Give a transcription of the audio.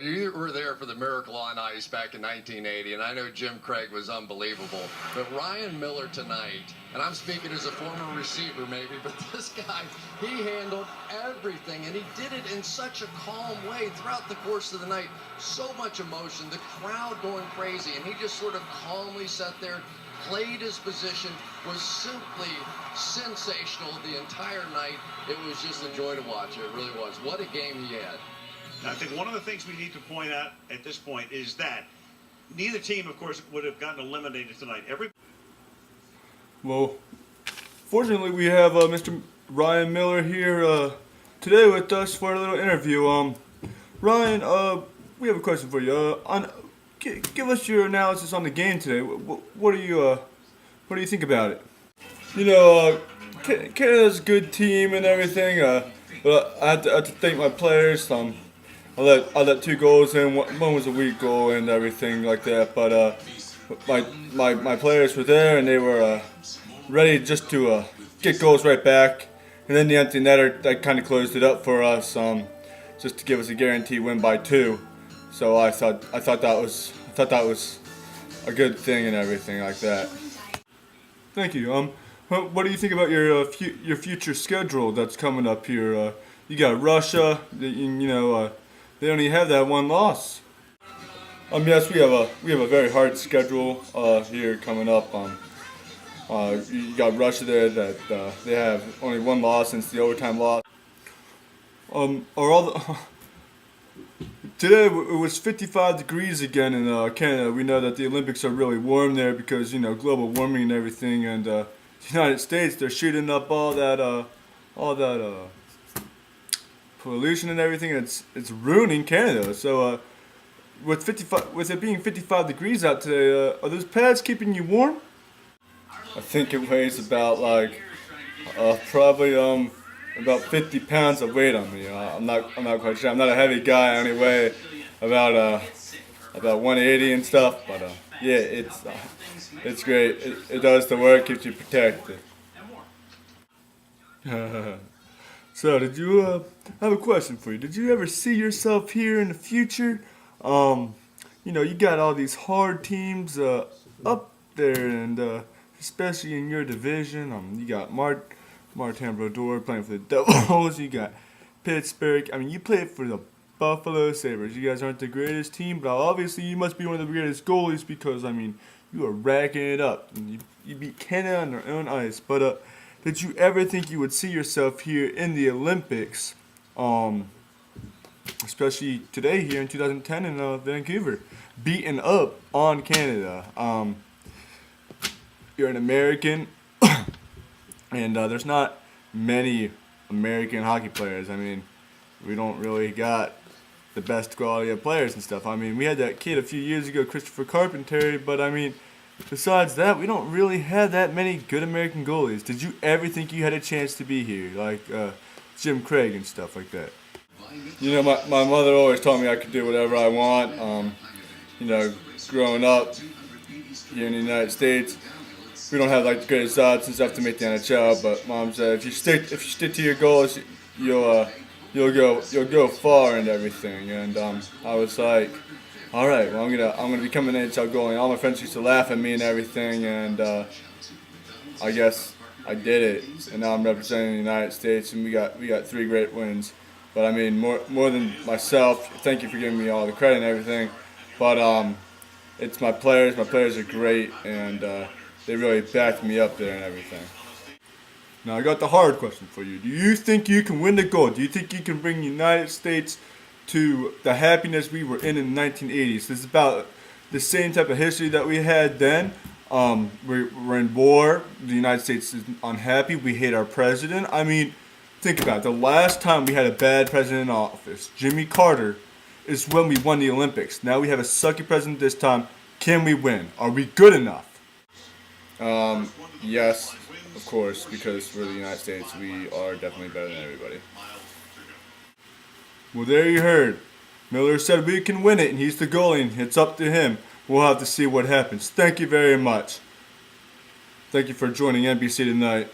You were there for the Miracle on Ice back in 1980, and I know Jim Craig was unbelievable. But Ryan Miller tonight, and I'm speaking as a former receiver maybe, but this guy, he handled everything, and he did it in such a calm way throughout the course of the night. So much emotion, the crowd going crazy, and he just sort of calmly sat there, played his position, was simply sensational the entire night. It was just a joy to watch. It really was. What a game he had. I think one of the things we need to point out at this point is that neither team, of course, would have gotten eliminated tonight. Well, fortunately, we have Mr. Ryan Miller here today with us for a little interview. Ryan, we have a question for you. Give us your analysis on the game today. What do you think about it? You know, Canada's a good team and everything. But I have to thank my players. I let 2 goals in. One was a weak goal and everything like that. But my players were there and they were ready just to get goals right back. And then the empty netter that kind of closed it up for us, just to give us a guaranteed win by 2. So I thought that was a good thing and everything like that. Thank you. What do you think about your future schedule that's coming up here? You got Russia. They only have that 1 loss. Yes, we have a very hard schedule here coming up. You got Russia there that they have only 1 loss since the overtime loss. Today it was 55 degrees again in Canada. We know that the Olympics are really warm there because global warming and everything. And the United States, they're shooting up all that pollution and everything. It's ruining Canada. So with it being 55 degrees out today, are those pads keeping you warm? I think it weighs about probably about 50 pounds of weight on me. I'm not quite sure. I'm not a heavy guy. I only weigh about 180 and stuff. But yeah, it's great. It does the work, keeps you protected. So, I have a question for you. Did you ever see yourself here in the future? You got all these hard teams up there, and especially in your division. You got Martin Brodeur playing for the Devils. You got Pittsburgh. I mean, you played for the Buffalo Sabres. You guys aren't the greatest team, but obviously you must be one of the greatest goalies because, you are racking it up. And you beat Canada on their own ice. But did you ever think you would see yourself here in the Olympics, especially today here in 2010 in Vancouver, beating up on Canada? You're an American, and there's not many American hockey players. We don't really got the best quality of players and stuff. We had that kid a few years ago, Christopher Carpenter, but besides that, we don't really have that many good American goalies. Did you ever think you had a chance to be here, like Jim Craig and stuff like that? My mother always told me I could do whatever I want. Growing up here in the United States, we don't have the greatest odds and stuff to make the NHL. But Mom said if you stick to your goals, you'll go far and everything. And I was like, all right, well, I'm gonna become an NHL goalie. All my friends used to laugh at me and everything, and I guess I did it. And now I'm representing the United States, and we got 3 great wins. But more than myself. Thank you for giving me all the credit and everything. But it's my players. My players are great, and they really backed me up there and everything. Now I got the hard question for you. Do you think you can win the gold? Do you think you can bring the United States to the happiness we were in the 1980s? This is about the same type of history that we had then. We're in war. The United States is unhappy. We hate our president. Think about it. The last time we had a bad president in office, Jimmy Carter, is when we won the Olympics. Now we have a sucky president this time. Can we win? Are we good enough? Yes, of course, because we're the United States. We are definitely better than everybody. Well, there you heard. Miller said we can win it, and he's the goalie, and it's up to him. We'll have to see what happens. Thank you very much. Thank you for joining NBC tonight.